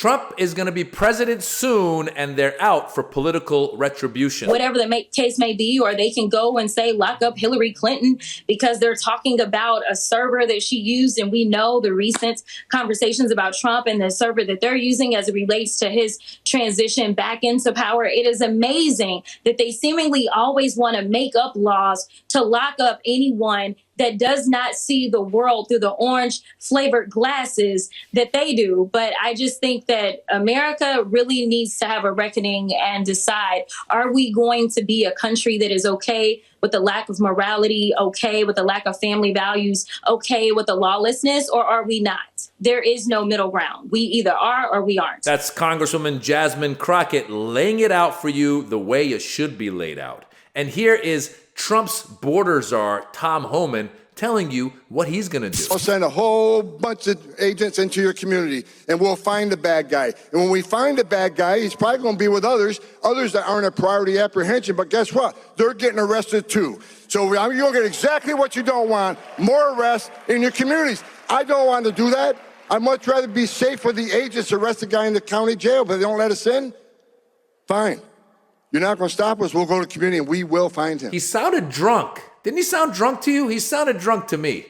Trump is going to be president soon, and they're out for political retribution. Whatever the case may be, or they can go and say, lock up Hillary Clinton because they're talking about a server that she used. And we know the recent conversations about Trump and the server that they're using as it relates to his transition back into power. It is amazing that they seemingly always want to make up laws to lock up anyone that does not see the world through the orange flavored glasses that they do. But I just think that America really needs to have a reckoning and decide, are we going to be a country that is okay with the lack of morality, okay with the lack of family values, okay with the lawlessness, or are we not? There is no middle ground. We either are or we aren't. That's Congresswoman Jasmine Crockett laying it out for you the way it should be laid out. And here is Trump's border czar, Tom Homan, telling you what he's going to do. I'll send a whole bunch of agents into your community, and we'll find the bad guy. And when we find the bad guy, he's probably going to be with others that aren't a priority apprehension. But guess what? They're getting arrested too. So you'll get exactly what you don't want, more arrests in your communities. I don't want to do that. I'd much rather be safe for the agents to arrest the guy in the county jail, but they don't let us in. Fine. You're not going to stop us. We'll go to the community and we will find him. He sounded drunk. Didn't he sound drunk to you? He sounded drunk to me.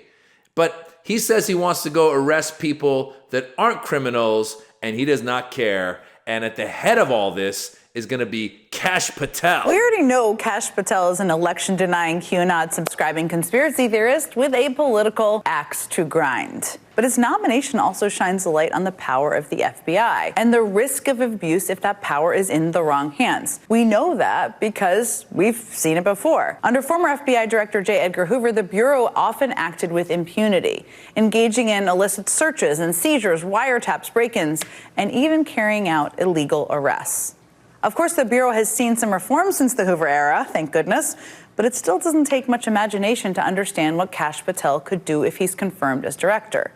But he says he wants to go arrest people that aren't criminals, and he does not care. And at the head of all this is going to be Kash Patel. We already know Kash Patel is an election-denying, QAnon-subscribing conspiracy theorist with a political axe to grind. But his nomination also shines a light on the power of the FBI and the risk of abuse if that power is in the wrong hands. We know that because we've seen it before. Under former FBI Director J. Edgar Hoover, the Bureau often acted with impunity, engaging in illicit searches and seizures, wiretaps, break-ins, and even carrying out illegal arrests. Of course, the Bureau has seen some reforms since the Hoover era, thank goodness, but it still doesn't take much imagination to understand what Kash Patel could do if he's confirmed as director.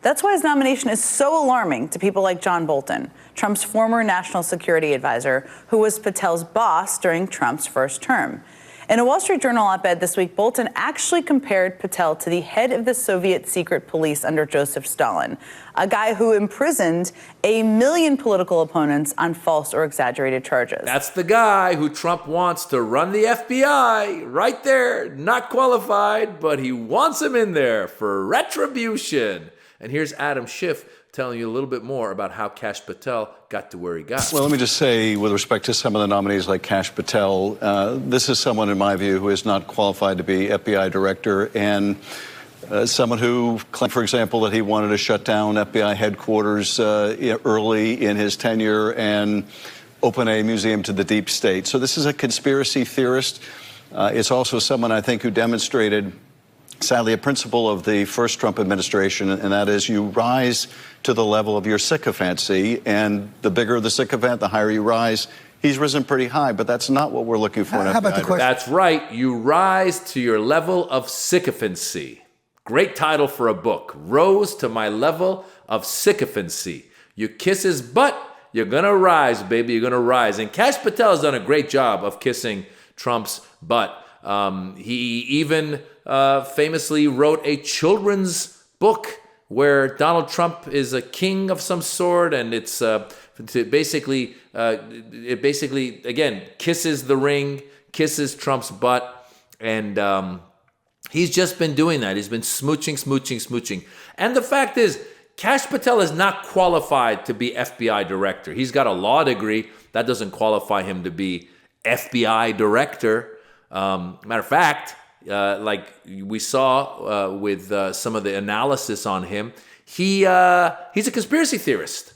That's why his nomination is so alarming to people like John Bolton, Trump's former national security advisor, who was Patel's boss during Trump's first term. In a Wall Street Journal op-ed this week, Bolton actually compared Patel to the head of the Soviet secret police under Joseph Stalin, a guy who imprisoned 1 million political opponents on false or exaggerated charges. That's the guy who Trump wants to run the FBI. Right there, not qualified, but he wants him in there for retribution. And here's Adam Schiff telling you a little bit more about how Kash Patel got to where he got. Well, let me just say, with respect to some of the nominees like Kash Patel, this is someone, in my view, who is not qualified to be FBI director, and someone who claimed, for example, that he wanted to shut down FBI headquarters early in his tenure and open a museum to the deep state. So this is a conspiracy theorist. It's also someone, I think, who demonstrated, sadly, a principle of the first Trump administration, and that is you rise to the level of your sycophancy, and the bigger the sycophant, the higher you rise. He's risen pretty high, but that's not what we're looking for. How about the question? That's right. You rise to your level of sycophancy. Great title for a book. Rose to my level of sycophancy. You kiss his butt, you're going to rise, baby. You're going to rise. And Kash Patel has done a great job of kissing Trump's butt. He even famously wrote a children's book where Donald Trump is a king of some sort, and it's it basically again kisses the ring, kisses Trump's butt, and he's just been doing that. He's been smooching. And the fact is, Kash Patel is not qualified to be FBI director. He's got a law degree. That doesn't qualify him to be FBI director. Matter of fact, like we saw with some of the analysis on him, he's a conspiracy theorist.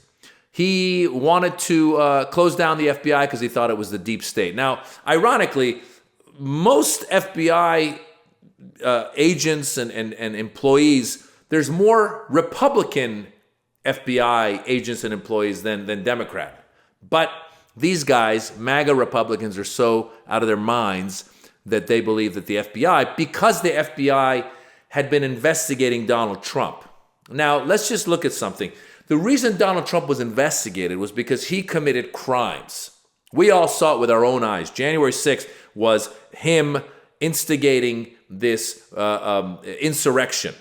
He wanted to close down the FBI because he thought it was the deep state. Now, ironically, most FBI agents and employees, there's more Republican FBI agents and employees than Democrat. But these guys, MAGA Republicans, are so out of their minds that they believe that the FBI, because the FBI had been investigating Donald Trump. Now, let's just look at something. The reason Donald Trump was investigated was because he committed crimes. We all saw it with our own eyes. January 6th was him instigating this insurrection.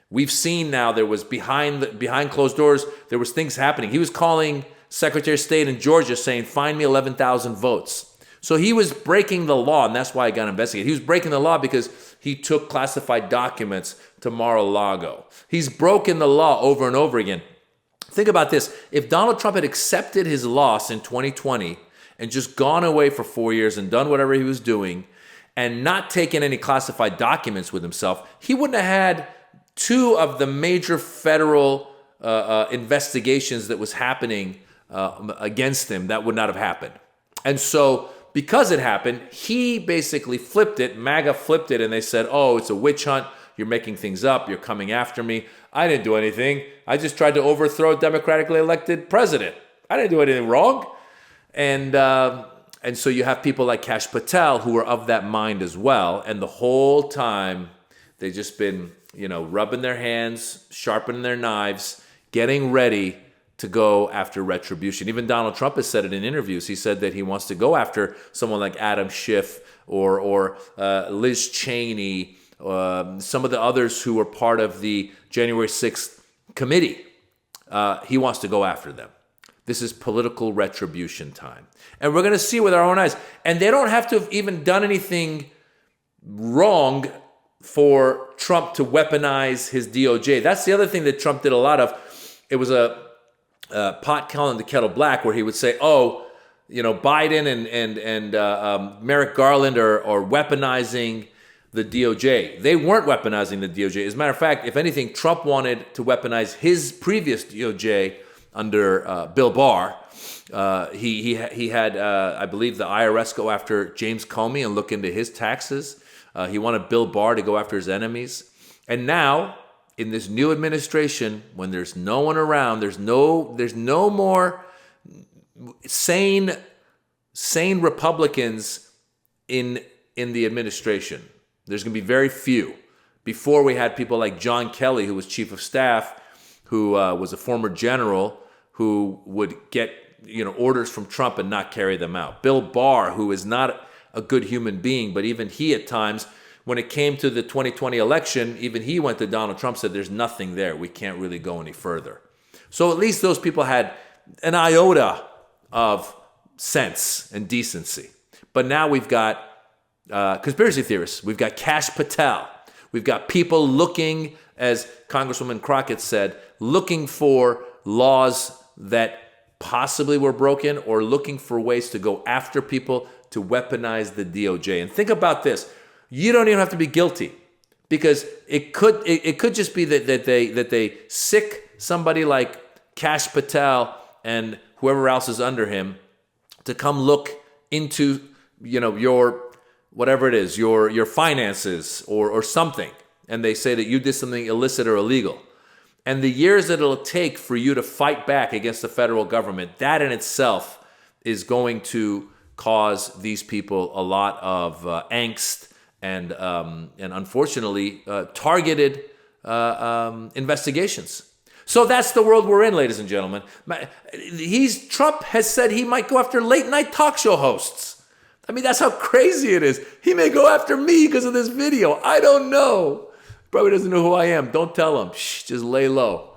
We've seen now there was behind closed doors, there was things happening. He was calling Secretary of State in Georgia saying, find me 11,000 votes. So he was breaking the law, and that's why he got investigated. He was breaking the law because he took classified documents to Mar-a-Lago. He's broken the law over and over again. Think about this. If Donald Trump had accepted his loss in 2020 and just gone away for 4 years and done whatever he was doing and not taken any classified documents with himself, he wouldn't have had two of the major federal investigations that was happening against him. That would not have happened. And so because it happened, he basically flipped it. MAGA flipped it, and they said, oh, it's a witch hunt. You're making things up. You're coming after me. I didn't do anything. I just tried to overthrow a democratically elected president. I didn't do anything wrong. And so you have people like Kash Patel who are of that mind as well. And the whole time they've just been, rubbing their hands, sharpening their knives, getting ready to go after retribution. Even Donald Trump has said it in interviews. He said that he wants to go after someone like Adam Schiff or Liz Cheney, some of the others who were part of the January 6th committee. He wants to go after them. This is political retribution time. And we're going to see with our own eyes. And they don't have to have even done anything wrong for Trump to weaponize his DOJ. That's the other thing that Trump did a lot of. It was a pot calling the kettle black, where he would say, Biden and Merrick Garland are weaponizing the DOJ. They weren't weaponizing the DOJ. As a matter of fact, if anything, Trump wanted to weaponize his previous DOJ under Bill Barr. He had, I believe, the IRS go after James Comey and look into his taxes. He wanted Bill Barr to go after his enemies. And now, in this new administration, when there's no one around, there's no more sane Republicans in the administration. There's going to be very few. Before, we had people like John Kelly, who was chief of staff, who was a former general, who would get orders from Trump and not carry them out. Bill Barr, who is not a good human being, but even he at times, when it came to the 2020 election, even he went to Donald Trump, said, there's nothing there. We can't really go any further. So at least those people had an iota of sense and decency. But now we've got conspiracy theorists. We've got Kash Patel. We've got people looking, as Congresswoman Crockett said, looking for laws that possibly were broken, or looking for ways to go after people to weaponize the DOJ. And think about this. You don't even have to be guilty, because it could just be that they sick somebody like Kash Patel and whoever else is under him to come look into your whatever it is, your finances or something, and they say that you did something illicit or illegal. And the years that it'll take for you to fight back against the federal government, that in itself is going to cause these people a lot of angst and unfortunately targeted investigations. So that's the world we're in, ladies and gentlemen. Trump has said he might go after late night talk show hosts. I mean, that's how crazy it is. He may go after me because of this video. I don't know. Probably doesn't know who I am. Don't tell him. Shh, just lay low.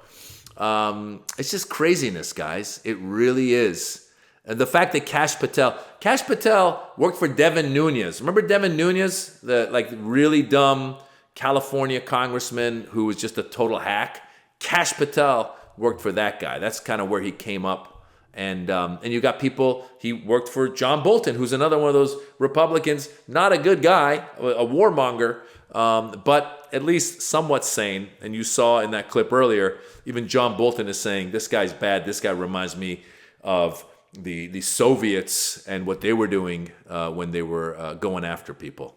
It's just craziness, guys. It really is. And the fact that Kash Patel worked for Devin Nunes. Remember Devin Nunes, the really dumb California congressman who was just a total hack? Kash Patel worked for that guy. That's kind of where he came up. And you got people, he worked for John Bolton, who's another one of those Republicans, not a good guy, a warmonger, but at least somewhat sane. And you saw in that clip earlier, even John Bolton is saying, this guy's bad. This guy reminds me of the Soviets and what they were doing when they were going after people.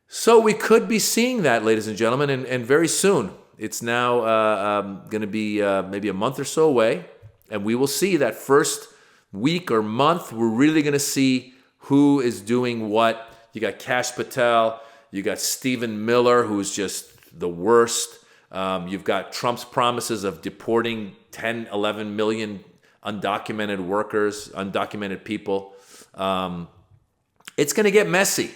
So we could be seeing that, ladies and gentlemen, and very soon. It's now going to be maybe a month or so away. And we will see that first week or month, we're really going to see who is doing what. You got Kash Patel. You got Stephen Miller, who's just the worst. You've got Trump's promises of deporting 10, 11 million undocumented workers, undocumented people. It's going to get messy.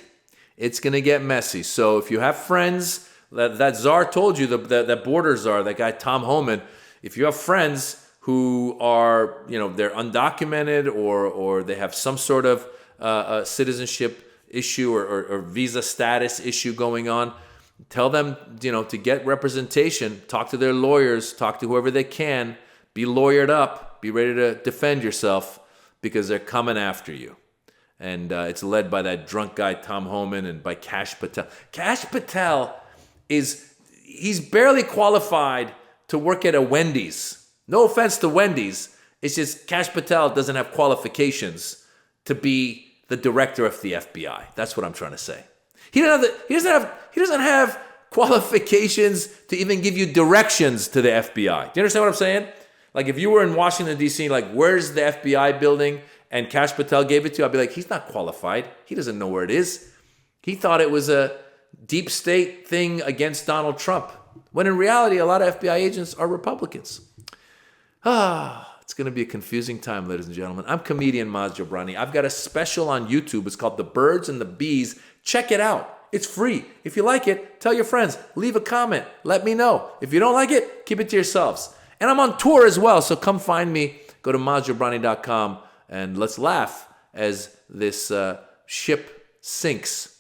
It's going to get messy. So if you have friends, that czar told you, that border czar, that guy Tom Homan, if you have friends who are, they're undocumented or they have some sort of citizenship issue or visa status issue going on. Tell them, to get representation, talk to their lawyers, talk to whoever they can, be lawyered up, be ready to defend yourself because they're coming after you. And it's led by that drunk guy, Tom Homan, and by Kash Patel. Kash Patel he's barely qualified to work at a Wendy's. No offense to Wendy's. It's just Kash Patel doesn't have qualifications to be the director of the FBI. That's what I'm trying to say. He doesn't have qualifications to even give you directions to the FBI. Do you understand what I'm saying? Like if you were in Washington, D.C., like where's the FBI building and Kash Patel gave it to you, I'd be like, he's not qualified. He doesn't know where it is. He thought it was a deep state thing against Donald Trump, when in reality, a lot of FBI agents are Republicans. It's going to be a confusing time, ladies and gentlemen. I'm comedian Maz Jobrani. I've got a special on YouTube. It's called The Birds and the Bees. Check it out. It's free. If you like it, tell your friends. Leave a comment. Let me know. If you don't like it, keep it to yourselves. And I'm on tour as well, so come find me. Go to mazjobrani.com and let's laugh as this ship sinks